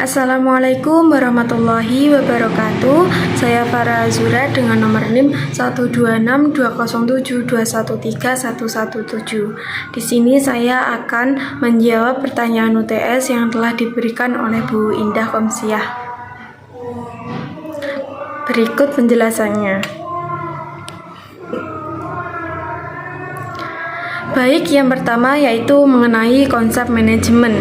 Assalamualaikum warahmatullahi wabarakatuh. Saya Farah Azura dengan nomor NIM 1262072131117. Di sini saya akan menjawab pertanyaan UTS yang telah diberikan oleh Bu Indah Komsiah. Berikut penjelasannya. Baik, yang pertama yaitu mengenai konsep manajemen.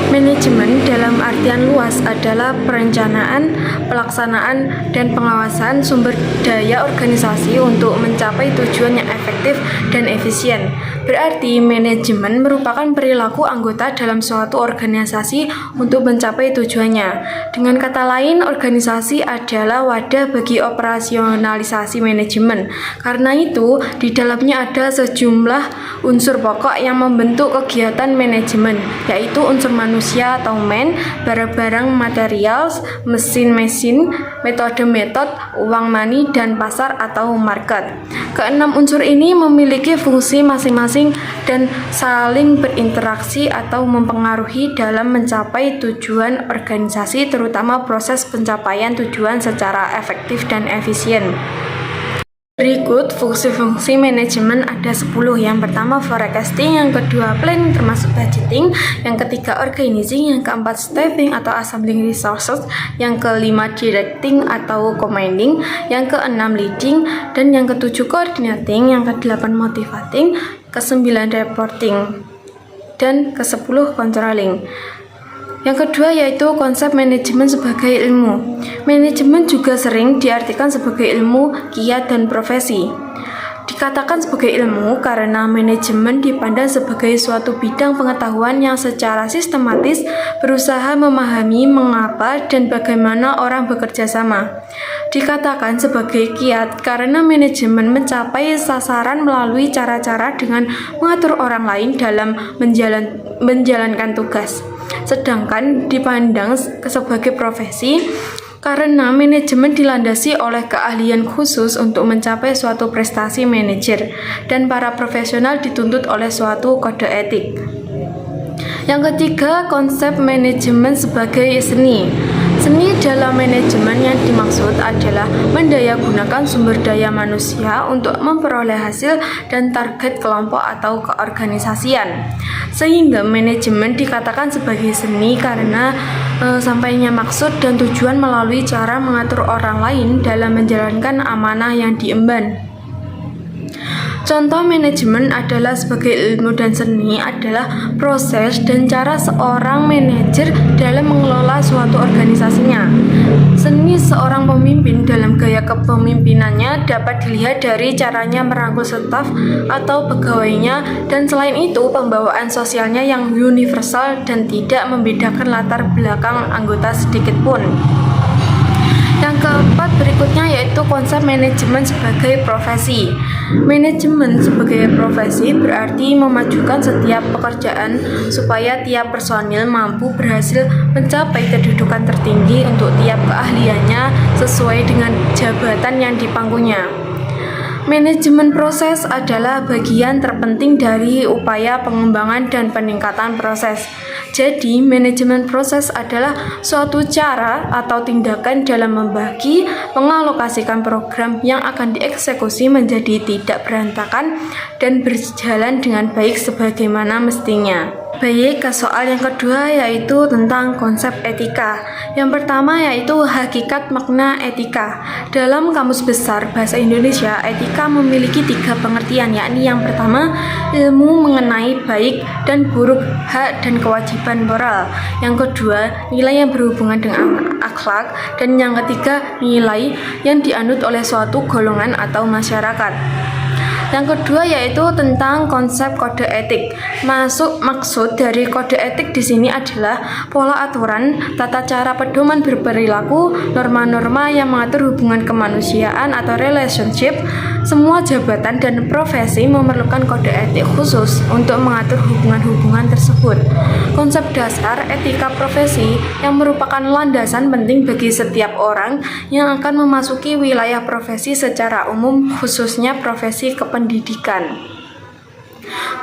Manajemen dalam artian luas adalah perencanaan, pelaksanaan, dan pengawasan sumber daya organisasi untuk mencapai tujuan yang efektif dan efisien. Berarti manajemen merupakan perilaku anggota dalam suatu organisasi untuk mencapai tujuannya. Dengan kata lain, organisasi adalah wadah bagi operasionalisasi manajemen. Karena itu, di dalamnya ada sejumlah unsur pokok yang membentuk kegiatan manajemen, yaitu unsur manusia atau man, barang-barang material, mesin-mesin, metode-metode, uang money, dan pasar atau market. Keenam unsur ini memiliki fungsi masing-masing dan saling berinteraksi atau mempengaruhi dalam mencapai tujuan organisasi, terutama proses pencapaian tujuan secara efektif dan efisien. Berikut fungsi-fungsi manajemen ada 10. Yang pertama forecasting, yang kedua planning termasuk budgeting, yang ketiga organizing, yang keempat staffing atau assembling resources, yang kelima directing atau commanding, yang keenam leading, dan yang ketujuh coordinating, yang kedelapan motivating, kesembilan reporting, dan kesepuluh controlling. Yang kedua yaitu konsep manajemen sebagai ilmu. Manajemen juga sering diartikan sebagai ilmu, kiat, dan profesi. Dikatakan sebagai ilmu karena manajemen dipandang sebagai suatu bidang pengetahuan yang secara sistematis berusaha memahami mengapa dan bagaimana orang bekerja sama. Dikatakan sebagai kiat karena manajemen mencapai sasaran melalui cara-cara dengan mengatur orang lain dalam menjalankan tugas. Sedangkan dipandang sebagai profesi karena manajemen dilandasi oleh keahlian khusus untuk mencapai suatu prestasi manajer, dan para profesional dituntut oleh suatu kode etik. Yang ketiga, konsep manajemen sebagai seni. Seni dalam manajemen yang dimaksud adalah mendayagunakan sumber daya manusia untuk memperoleh hasil dan target kelompok atau keorganisasian. Sehingga manajemen dikatakan sebagai seni karena sampainya maksud dan tujuan melalui cara mengatur orang lain dalam menjalankan amanah yang diemban. Contoh manajemen adalah sebagai ilmu dan seni adalah proses dan cara seorang manajer dalam mengelola suatu organisasinya. Seni seorang pemimpin dalam gaya kepemimpinannya dapat dilihat dari caranya merangkul staf atau pegawainya, dan selain itu pembawaan sosialnya yang universal dan tidak membedakan latar belakang anggota sedikit pun. Yang keempat berikutnya yaitu konsep manajemen sebagai profesi. Manajemen sebagai profesi berarti memajukan setiap pekerjaan supaya tiap personil mampu berhasil mencapai kedudukan tertinggi untuk tiap keahliannya sesuai dengan jabatan yang dipanggungnya. Manajemen proses adalah bagian terpenting dari upaya pengembangan dan peningkatan proses. Jadi, manajemen proses adalah suatu cara atau tindakan dalam membagi, mengalokasikan program yang akan dieksekusi menjadi tidak berantakan dan berjalan dengan baik sebagaimana mestinya. Baik, ke soal yang kedua yaitu tentang konsep etika. Yang pertama yaitu hakikat makna etika. Dalam Kamus Besar Bahasa Indonesia, etika memiliki 3 pengertian, yakni yang pertama, ilmu mengenai baik dan buruk, hak dan kewajiban moral. Yang kedua, nilai yang berhubungan dengan akhlak. Dan yang ketiga, nilai yang dianut oleh suatu golongan atau masyarakat. Yang kedua yaitu tentang konsep kode etik. Maksud dari kode etik di sini adalah pola aturan, tata cara pedoman berperilaku, norma-norma yang mengatur hubungan kemanusiaan atau relationship. Semua jabatan dan profesi memerlukan kode etik khusus untuk mengatur hubungan-hubungan tersebut. Konsep dasar etika profesi yang merupakan landasan penting bagi setiap orang yang akan memasuki wilayah profesi secara umum, khususnya profesi kependidikan.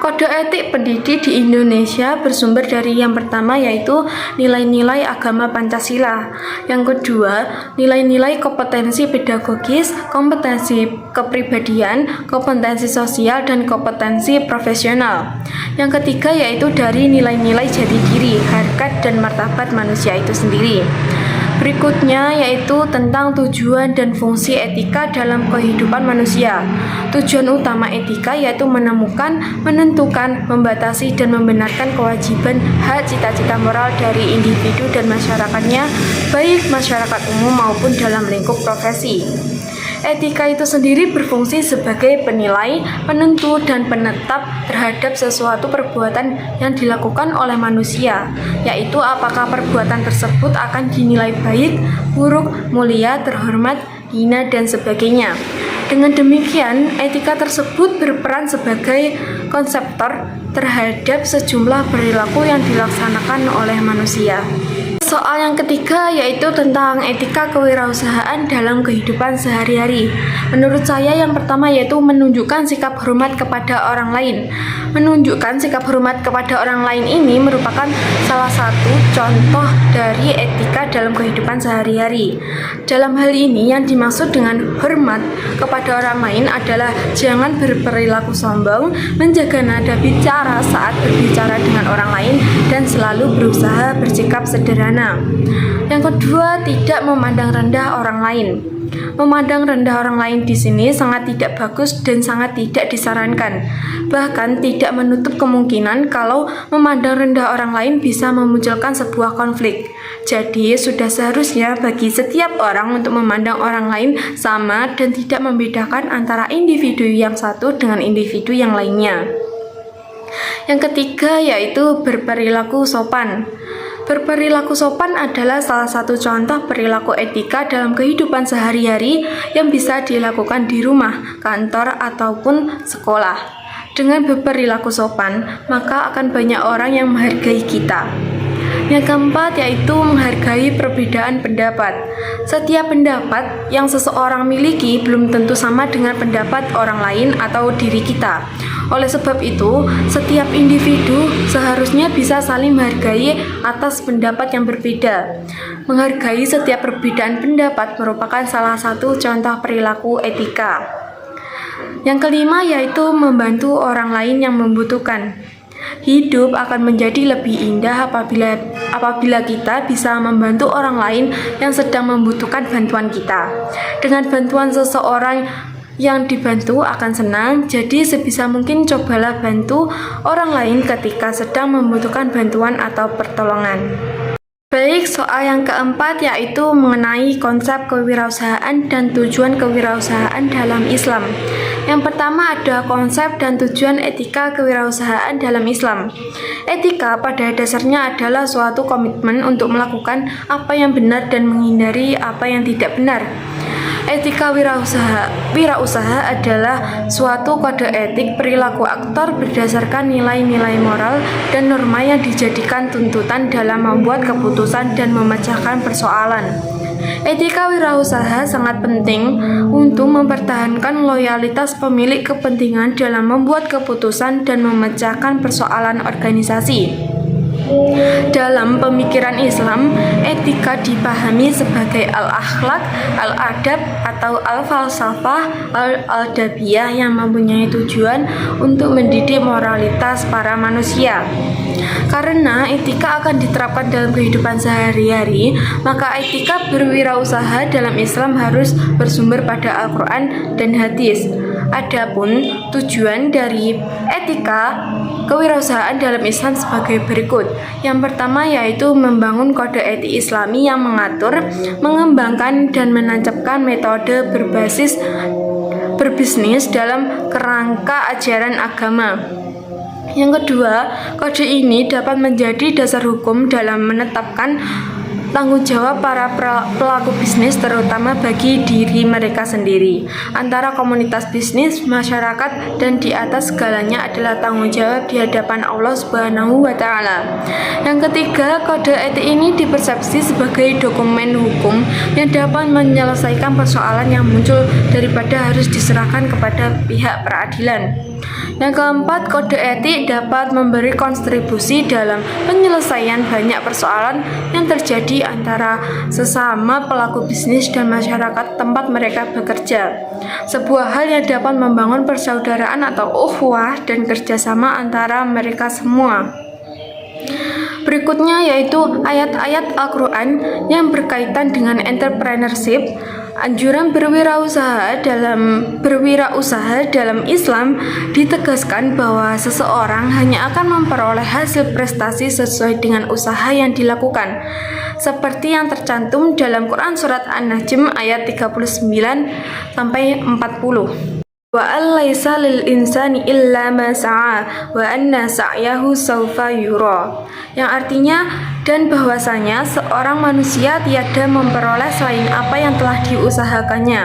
Kode etik pendidik di Indonesia bersumber dari yang pertama yaitu nilai-nilai agama Pancasila. Yang kedua, nilai-nilai kompetensi pedagogis, kompetensi kepribadian, kompetensi sosial, dan kompetensi profesional. Yang ketiga yaitu dari nilai-nilai jati diri, harkat, dan martabat manusia itu sendiri. Berikutnya yaitu tentang tujuan dan fungsi etika dalam kehidupan manusia. Tujuan utama etika yaitu menemukan, menentukan, membatasi, dan membenarkan kewajiban, hak, cita-cita moral dari individu dan masyarakatnya, baik masyarakat umum maupun dalam lingkup profesi. Etika itu sendiri berfungsi sebagai penilai, penentu, dan penetap terhadap sesuatu perbuatan yang dilakukan oleh manusia, yaitu apakah perbuatan tersebut akan dinilai baik, buruk, mulia, terhormat, hina, dan sebagainya. Dengan demikian, etika tersebut berperan sebagai konseptor terhadap sejumlah perilaku yang dilaksanakan oleh manusia. Soal yang ketiga yaitu tentang etika kewirausahaan dalam kehidupan sehari-hari. Menurut saya yang pertama yaitu menunjukkan sikap hormat kepada orang lain. Menunjukkan sikap hormat kepada orang lain ini merupakan salah satu contoh dari etika dalam kehidupan sehari-hari. Dalam hal ini yang dimaksud dengan hormat kepada orang lain adalah jangan berperilaku sombong, menjaga nada bicara saat berbicara dengan orang lain, dan selalu berusaha bersikap sederhana. Yang kedua, tidak memandang rendah orang lain. Memandang rendah orang lain di sini sangat tidak bagus dan sangat tidak disarankan. Bahkan tidak menutup kemungkinan kalau memandang rendah orang lain bisa memunculkan sebuah konflik. Jadi sudah seharusnya bagi setiap orang untuk memandang orang lain sama dan tidak membedakan antara individu yang satu dengan individu yang lainnya. Yang ketiga yaitu berperilaku sopan. Berperilaku sopan adalah salah satu contoh perilaku etika dalam kehidupan sehari-hari yang bisa dilakukan di rumah, kantor, ataupun sekolah. Dengan berperilaku sopan, maka akan banyak orang yang menghargai kita. Yang keempat yaitu menghargai perbedaan pendapat. Setiap pendapat yang seseorang miliki belum tentu sama dengan pendapat orang lain atau diri kita. Oleh sebab itu, setiap individu seharusnya bisa saling menghargai atas pendapat yang berbeda. Menghargai setiap perbedaan pendapat merupakan salah satu contoh perilaku etika. Yang kelima yaitu membantu orang lain yang membutuhkan. Hidup akan menjadi lebih indah apabila kita bisa membantu orang lain yang sedang membutuhkan bantuan kita. Dengan bantuan seseorang yang dibantu akan senang, jadi sebisa mungkin cobalah bantu orang lain ketika sedang membutuhkan bantuan atau pertolongan. Baik, soal yang keempat yaitu mengenai konsep kewirausahaan dan tujuan kewirausahaan dalam Islam. Yang pertama ada konsep dan tujuan etika kewirausahaan dalam Islam. Etika pada dasarnya adalah suatu komitmen untuk melakukan apa yang benar dan menghindari apa yang tidak benar. Etika wirausaha adalah suatu kode etik perilaku aktor berdasarkan nilai-nilai moral dan norma yang dijadikan tuntutan dalam membuat keputusan dan memecahkan persoalan. Etika wirausaha sangat penting untuk mempertahankan loyalitas pemilik kepentingan dalam membuat keputusan dan memecahkan persoalan organisasi. Dalam pemikiran Islam, etika dipahami sebagai al-akhlak, al-adab, atau al-falsafah, al-adabiyah yang mempunyai tujuan untuk mendidik moralitas para manusia. Karena etika akan diterapkan dalam kehidupan sehari-hari, maka etika berwirausaha dalam Islam harus bersumber pada Al-Quran dan hadis. Adapun tujuan dari etika kewirausahaan dalam Islam sebagai berikut. Yang pertama yaitu membangun kode etik Islami yang mengatur, mengembangkan, dan menancapkan metode berbasis berbisnis dalam kerangka ajaran agama. Yang kedua, kode ini dapat menjadi dasar hukum dalam menetapkan tanggung jawab para pelaku bisnis terutama bagi diri mereka sendiri, antara komunitas bisnis, masyarakat, dan di atas segalanya adalah tanggung jawab di hadapan Allah Subhanahu wa Ta'ala. Yang ketiga, kode etik ini dipersepsi sebagai dokumen hukum yang dapat menyelesaikan persoalan yang muncul daripada harus diserahkan kepada pihak peradilan. Yang keempat, kode etik dapat memberi kontribusi dalam penyelesaian banyak persoalan yang terjadi antara sesama pelaku bisnis dan masyarakat tempat mereka bekerja. Sebuah hal yang dapat membangun persaudaraan atau ukhuwah dan kerjasama antara mereka semua. Berikutnya yaitu ayat-ayat Al-Quran yang berkaitan dengan entrepreneurship. Anjuran berwirausaha dalam Islam ditegaskan bahwa seseorang hanya akan memperoleh hasil prestasi sesuai dengan usaha yang dilakukan, seperti yang tercantum dalam Quran Surat An-Najm ayat 39-40. Wa alaysa lil insani illa ma sa'a wa anna sa'yahu sawfa yura, yang artinya dan bahwasanya seorang manusia tiada memperoleh selain apa yang telah diusahakannya,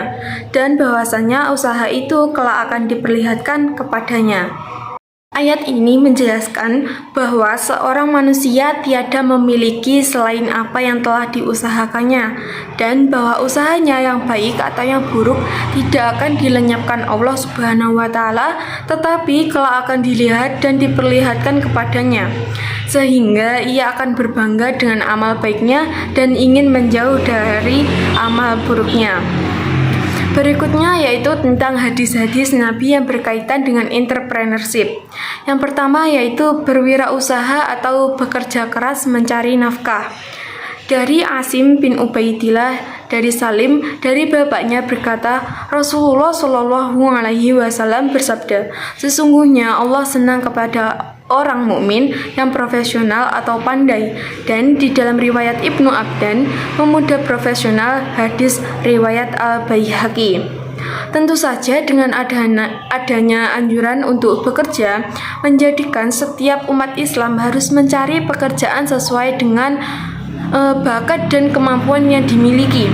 dan bahwasanya usaha itu kelak akan diperlihatkan kepadanya. Ayat ini menjelaskan bahwa seorang manusia tiada memiliki selain apa yang telah diusahakannya, dan bahwa usahanya yang baik atau yang buruk tidak akan dilenyapkan Allah Subhanahu wa Ta'ala, tetapi kelak akan dilihat dan diperlihatkan kepadanya, sehingga ia akan berbangga dengan amal baiknya dan ingin menjauh dari amal buruknya. Berikutnya yaitu tentang hadis-hadis Nabi yang berkaitan dengan entrepreneurship. Yang pertama yaitu berwirausaha atau bekerja keras mencari nafkah. Dari Asim bin Ubaidillah dari Salim dari bapaknya berkata, Rasulullah Shallallahu Alaihi Wasallam bersabda, sesungguhnya Allah senang kepada orang mukmin yang profesional atau pandai. Dan di dalam riwayat Ibnu Abdan, pemuda profesional, hadis riwayat Al-Baihaqi. Tentu saja dengan adanya anjuran untuk bekerja menjadikan setiap umat Islam harus mencari pekerjaan sesuai dengan bakat dan kemampuan yang dimiliki.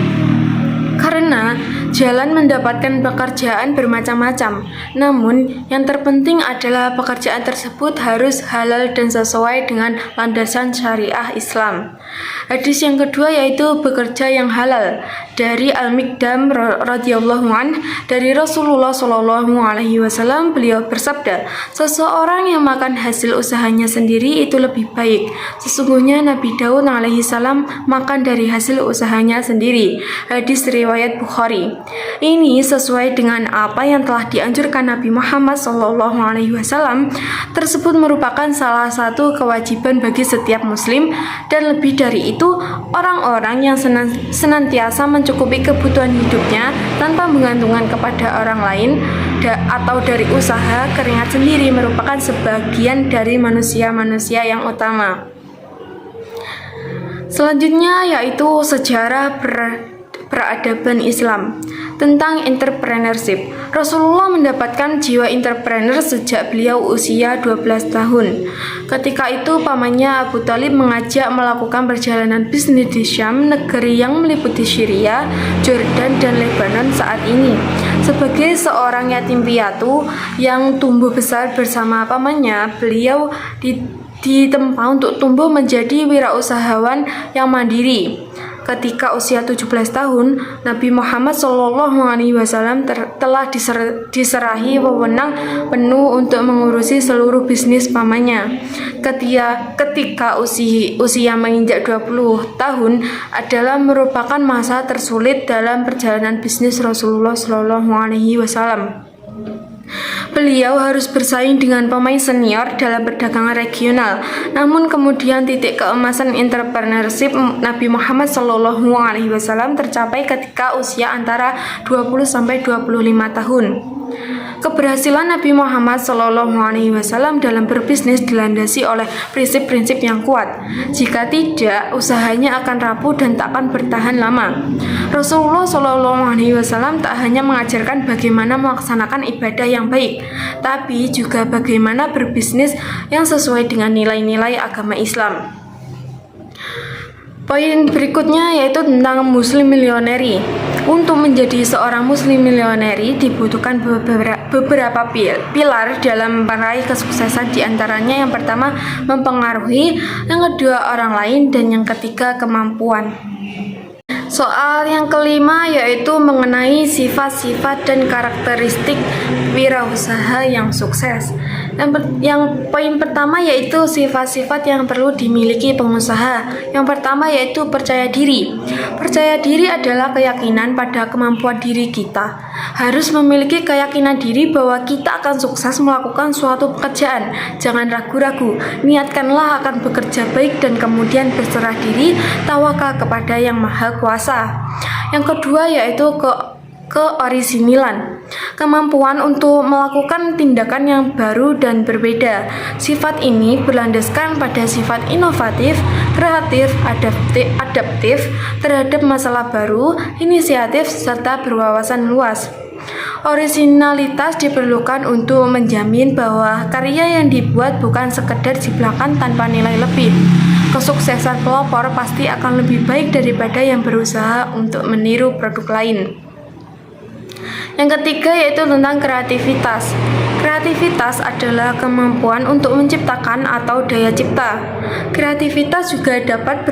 Karena jalan mendapatkan pekerjaan bermacam-macam, namun yang terpenting adalah pekerjaan tersebut harus halal dan sesuai dengan landasan syariah Islam. Hadis yang kedua yaitu bekerja yang halal. Dari Al-Miqdam radhiyallahu an, dari Rasulullah Shallallahu Alaihi Wasallam, beliau bersabda, seseorang yang makan hasil usahanya sendiri itu lebih baik. Sesungguhnya Nabi Daud alaihi salam makan dari hasil usahanya sendiri. Hadis riwayat Bukhari. Ini sesuai dengan apa yang telah dianjurkan Nabi Muhammad Shallallahu Alaihi Wasallam. Tersebut merupakan salah satu kewajiban bagi setiap Muslim, dan lebih dari itu, orang-orang yang senantiasa mencukupi kebutuhan hidupnya tanpa menggantungkan kepada orang lain atau dari usaha keringat sendiri merupakan sebagian dari manusia-manusia yang utama. Selanjutnya yaitu sejarah peradaban Islam tentang entrepreneurship. Rasulullah mendapatkan jiwa entrepreneur sejak beliau usia 12 tahun. Ketika itu pamannya Abu Thalib mengajak melakukan perjalanan bisnis di Syam, negeri yang meliputi Syria, Jordan, dan Lebanon saat ini. Sebagai seorang yatim piatu yang tumbuh besar bersama pamannya, beliau ditempa untuk tumbuh menjadi wirausahawan yang mandiri. Ketika usia 17 tahun, Nabi Muhammad SAW telah diserahi wewenang penuh untuk mengurusi seluruh bisnis pamannya. Ketika usia menginjak 20 tahun adalah merupakan masa tersulit dalam perjalanan bisnis Rasulullah SAW. Beliau harus bersaing dengan pemain senior dalam perdagangan regional. Namun kemudian titik keemasan entrepreneurship Nabi Muhammad SAW tercapai ketika usia antara 20-25 tahun. Keberhasilan Nabi Muhammad SAW dalam berbisnis dilandasi oleh prinsip-prinsip yang kuat. Jika tidak, usahanya akan rapuh dan tak akan bertahan lama. Rasulullah SAW tak hanya mengajarkan bagaimana melaksanakan ibadah yang baik, tapi juga bagaimana berbisnis yang sesuai dengan nilai-nilai agama Islam. Poin berikutnya yaitu tentang Muslim Millionaire. Untuk menjadi seorang Muslim Millionaire dibutuhkan beberapa pilar dalam meraih kesuksesan, diantaranya yang pertama mempengaruhi, yang kedua orang lain, dan yang ketiga kemampuan. Soal yang kelima yaitu mengenai sifat-sifat dan karakteristik wirausaha yang sukses. Yang poin pertama yaitu sifat-sifat yang perlu dimiliki pengusaha. Yang pertama yaitu percaya diri. Percaya diri adalah keyakinan pada kemampuan diri kita. Harus memiliki keyakinan diri bahwa kita akan sukses melakukan suatu pekerjaan. Jangan ragu-ragu, niatkanlah akan bekerja baik dan kemudian berserah diri, tawakal kepada Yang Maha Kuasa. Yang kedua yaitu keorisinilan, kemampuan untuk melakukan tindakan yang baru dan berbeda. Sifat ini berlandaskan pada sifat inovatif, kreatif, adaptif terhadap masalah baru, inisiatif, serta berwawasan luas. Orisinalitas diperlukan untuk menjamin bahwa karya yang dibuat bukan sekedar jiplakan tanpa nilai lebih. Kesuksesan pelopor pasti akan lebih baik daripada yang berusaha untuk meniru produk lain. Yang ketiga yaitu tentang kreativitas. Kreativitas adalah kemampuan untuk menciptakan atau daya cipta. Kreativitas juga dapat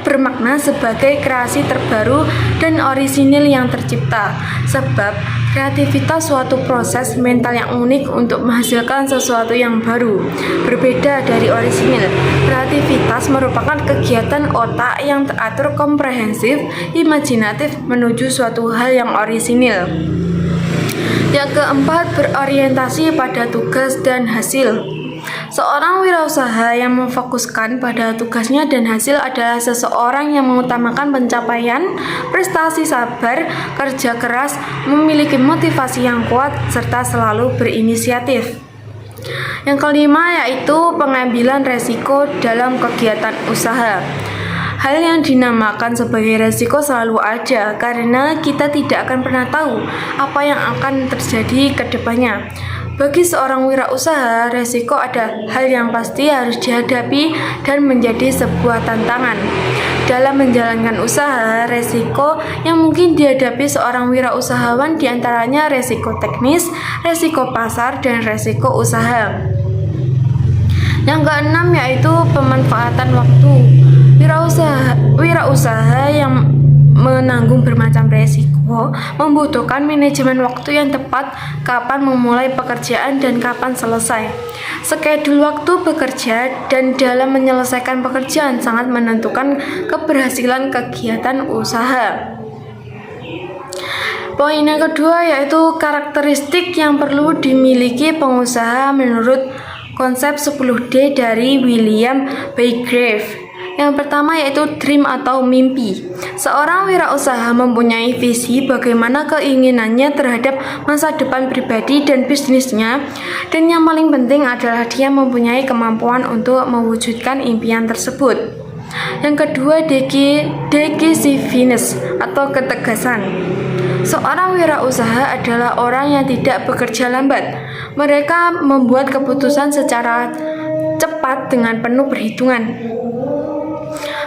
bermakna sebagai kreasi terbaru dan orisinil yang tercipta. Sebab kreativitas suatu proses mental yang unik untuk menghasilkan sesuatu yang baru, berbeda dari orisinil. Kreativitas merupakan kegiatan otak yang teratur, komprehensif, imajinatif menuju suatu hal yang orisinil. Yang keempat, berorientasi pada tugas dan hasil. Seorang wirausaha yang memfokuskan pada tugasnya dan hasil adalah seseorang yang mengutamakan pencapaian, prestasi, sabar, kerja keras, memiliki motivasi yang kuat, serta selalu berinisiatif. Yang kelima yaitu pengambilan resiko dalam kegiatan usaha. Hal yang dinamakan sebagai resiko selalu ada karena kita tidak akan pernah tahu apa yang akan terjadi ke depannya. Bagi seorang wirausaha, resiko ada hal yang pasti harus dihadapi dan menjadi sebuah tantangan. Dalam menjalankan usaha, resiko yang mungkin dihadapi seorang wirausahawan diantaranya resiko teknis, resiko pasar, dan resiko usaha. Yang keenam yaitu pemanfaatan waktu. Wirausaha yang menanggung bermacam resiko membutuhkan manajemen waktu yang tepat, kapan memulai pekerjaan dan kapan selesai. Skedul waktu bekerja dan dalam menyelesaikan pekerjaan sangat menentukan keberhasilan kegiatan usaha. Poin yang kedua yaitu karakteristik yang perlu dimiliki pengusaha menurut konsep 10D dari William Bygrave. Yang pertama yaitu dream atau mimpi. Seorang wirausaha mempunyai visi bagaimana keinginannya terhadap masa depan pribadi dan bisnisnya, dan yang paling penting adalah dia mempunyai kemampuan untuk mewujudkan impian tersebut. Yang kedua, decisiveness atau ketegasan. Seorang wirausaha adalah orang yang tidak bekerja lambat. Mereka membuat keputusan secara cepat dengan penuh perhitungan.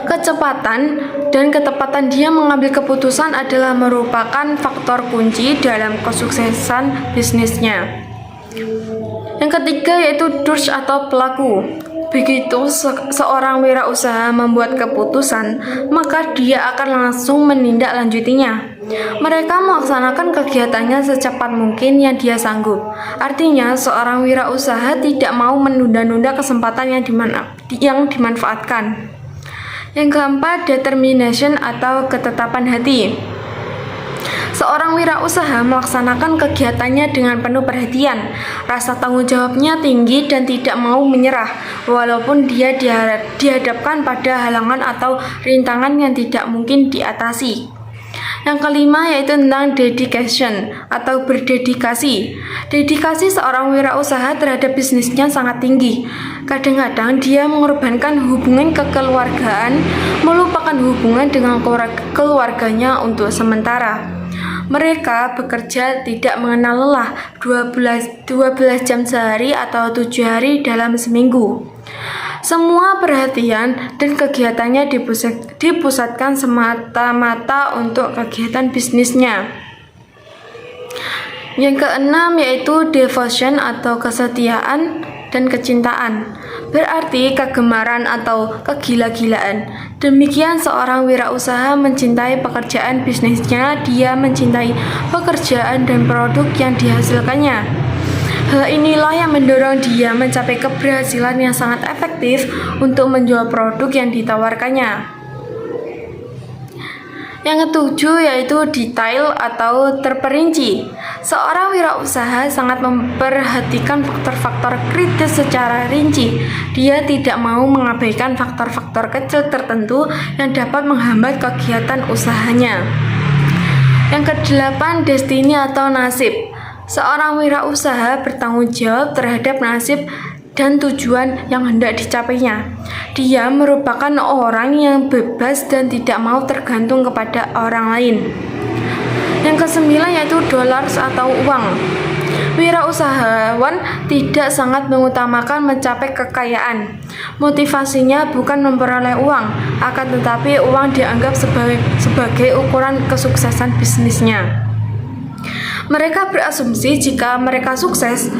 Kecepatan dan ketepatan dia mengambil keputusan adalah merupakan faktor kunci dalam kesuksesan bisnisnya. Yang ketiga yaitu doers atau pelaku. Begitu seorang wirausaha membuat keputusan, maka dia akan langsung menindaklanjutinya. Mereka melaksanakan kegiatannya secepat mungkin yang dia sanggup. Artinya, seorang wirausaha tidak mau menunda-nunda kesempatan yang dimanfaatkan. Yang keempat, determination atau ketetapan hati. Seorang wirausaha melaksanakan kegiatannya dengan penuh perhatian. Rasa tanggung jawabnya tinggi dan tidak mau menyerah, walaupun dia dihadapkan pada halangan atau rintangan yang tidak mungkin diatasi. Yang kelima yaitu tentang dedication atau berdedikasi. Dedikasi seorang wirausaha terhadap bisnisnya sangat tinggi. Kadang-kadang dia mengorbankan hubungan kekeluargaan, melupakan hubungan dengan keluarganya untuk sementara. Mereka bekerja tidak mengenal lelah, 12 jam sehari atau 7 hari dalam seminggu. Semua perhatian dan kegiatannya dipusatkan semata-mata untuk kegiatan bisnisnya. Yang keenam yaitu devotion atau kesetiaan dan kecintaan, berarti kegemaran atau kegila-gilaan. Demikian seorang wirausaha mencintai pekerjaan bisnisnya, dia mencintai pekerjaan dan produk yang dihasilkannya. Hal inilah yang mendorong dia mencapai keberhasilan yang sangat efektif untuk menjual produk yang ditawarkannya. Yang ketujuh yaitu detail atau terperinci. Seorang wirausaha sangat memperhatikan faktor-faktor kritis secara rinci. Dia tidak mau mengabaikan faktor-faktor kecil tertentu yang dapat menghambat kegiatan usahanya. Yang kedelapan, destiny atau nasib. Seorang wirausaha bertanggung jawab terhadap nasib dan tujuan yang hendak dicapainya. Dia merupakan orang yang bebas dan tidak mau tergantung kepada orang lain. Yang kesembilan yaitu dollars atau uang. Wirausahawan tidak sangat mengutamakan mencapai kekayaan. Motivasinya bukan memperoleh uang, akan tetapi uang dianggap sebagai ukuran kesuksesan bisnisnya. Mereka berasumsi jika mereka sukses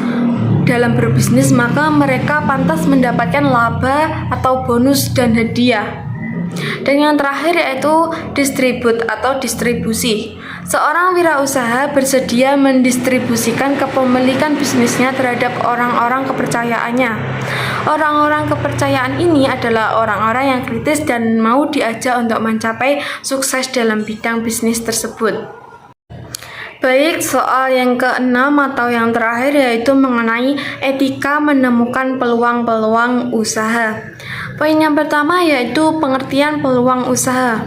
dalam berbisnis, maka mereka pantas mendapatkan laba atau bonus dan hadiah. Dan yang terakhir yaitu distribusi. Seorang wirausaha bersedia mendistribusikan kepemilikan bisnisnya terhadap orang-orang kepercayaannya. Orang-orang kepercayaan ini adalah orang-orang yang kritis dan mau diajak untuk mencapai sukses dalam bidang bisnis tersebut. Baik, soal yang keenam atau yang terakhir yaitu mengenai etika menemukan peluang-peluang usaha. Poin yang pertama yaitu pengertian peluang usaha.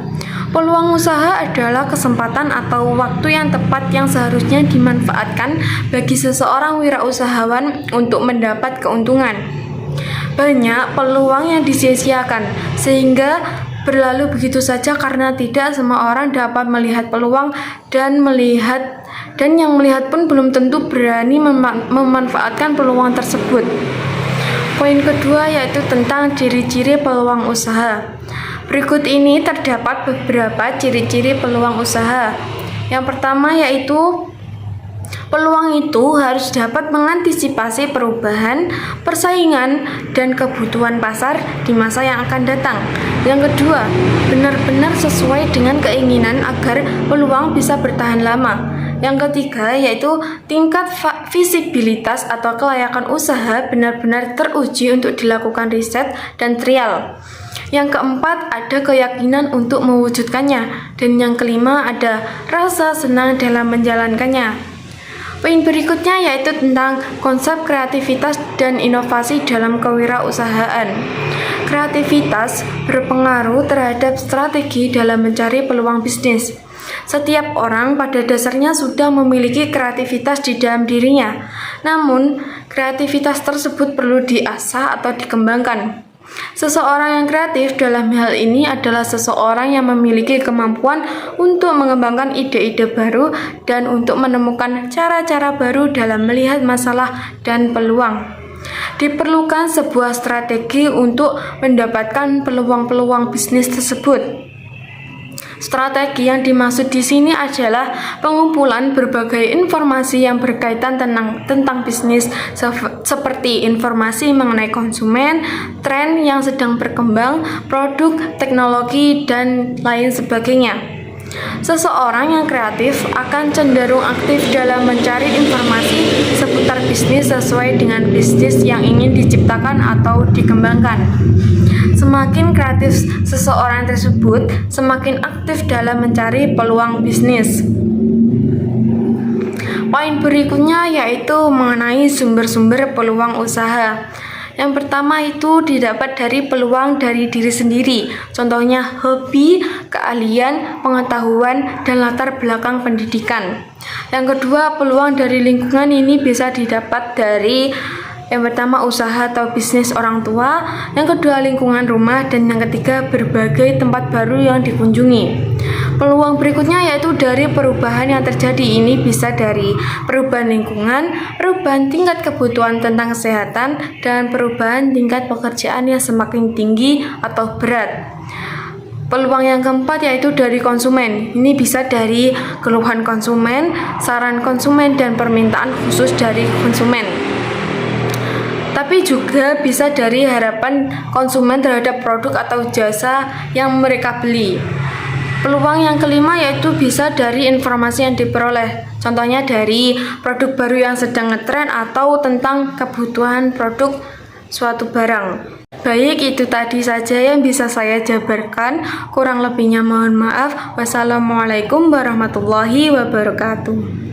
Peluang usaha adalah kesempatan atau waktu yang tepat yang seharusnya dimanfaatkan bagi seseorang wirausahawan untuk mendapat keuntungan. Banyak peluang yang disia-siakan sehingga berlalu begitu saja karena tidak semua orang dapat melihat peluang dan yang melihat pun belum tentu berani memanfaatkan peluang tersebut. Poin kedua yaitu tentang ciri-ciri peluang usaha. Berikut ini terdapat beberapa ciri-ciri peluang usaha. Yang pertama yaitu peluang itu harus dapat mengantisipasi perubahan, persaingan, dan kebutuhan pasar di masa yang akan datang. Yang kedua, benar-benar sesuai dengan keinginan agar peluang bisa bertahan lama. Yang ketiga yaitu tingkat visibilitas atau kelayakan usaha benar-benar teruji untuk dilakukan riset dan trial. Yang keempat, ada keyakinan untuk mewujudkannya. Dan yang kelima, ada rasa senang dalam menjalankannya. Poin berikutnya yaitu tentang konsep kreativitas dan inovasi dalam kewirausahaan. Kreativitas berpengaruh terhadap strategi dalam mencari peluang bisnis. Setiap orang pada dasarnya sudah memiliki kreativitas di dalam dirinya. Namun, kreativitas tersebut perlu diasah atau dikembangkan. Seseorang yang kreatif dalam hal ini adalah seseorang yang memiliki kemampuan untuk mengembangkan ide-ide baru dan untuk menemukan cara-cara baru dalam melihat masalah dan peluang. Diperlukan sebuah strategi untuk mendapatkan peluang-peluang bisnis tersebut. Strategi yang dimaksud di sini adalah pengumpulan berbagai informasi yang berkaitan tentang bisnis seperti informasi mengenai konsumen, tren yang sedang berkembang, produk, teknologi, dan lain sebagainya. Seseorang yang kreatif akan cenderung aktif dalam mencari informasi seputar bisnis sesuai dengan bisnis yang ingin diciptakan atau dikembangkan. Semakin kreatif seseorang tersebut, semakin aktif dalam mencari peluang bisnis. Poin berikutnya yaitu mengenai sumber-sumber peluang usaha. Yang pertama itu didapat dari peluang dari diri sendiri, contohnya hobi, keahlian, pengetahuan, dan latar belakang pendidikan. Yang kedua, peluang dari lingkungan ini bisa didapat dari yang pertama usaha atau bisnis orang tua, yang kedua lingkungan rumah, dan yang ketiga berbagai tempat baru yang dikunjungi. Peluang berikutnya yaitu dari perubahan yang terjadi. Ini bisa dari perubahan lingkungan, perubahan tingkat kebutuhan tentang kesehatan, dan perubahan tingkat pekerjaan yang semakin tinggi atau berat. Peluang yang keempat yaitu dari konsumen. Ini bisa dari keluhan konsumen, saran konsumen, dan permintaan khusus dari konsumen. tapi juga bisa dari harapan konsumen terhadap produk atau jasa yang mereka beli. Peluang yang kelima yaitu bisa dari informasi yang diperoleh, contohnya dari produk baru yang sedang ngetren atau tentang kebutuhan produk suatu barang. Baik, itu tadi saja yang bisa saya jabarkan. Kurang lebihnya mohon maaf. Wassalamualaikum warahmatullahi wabarakatuh.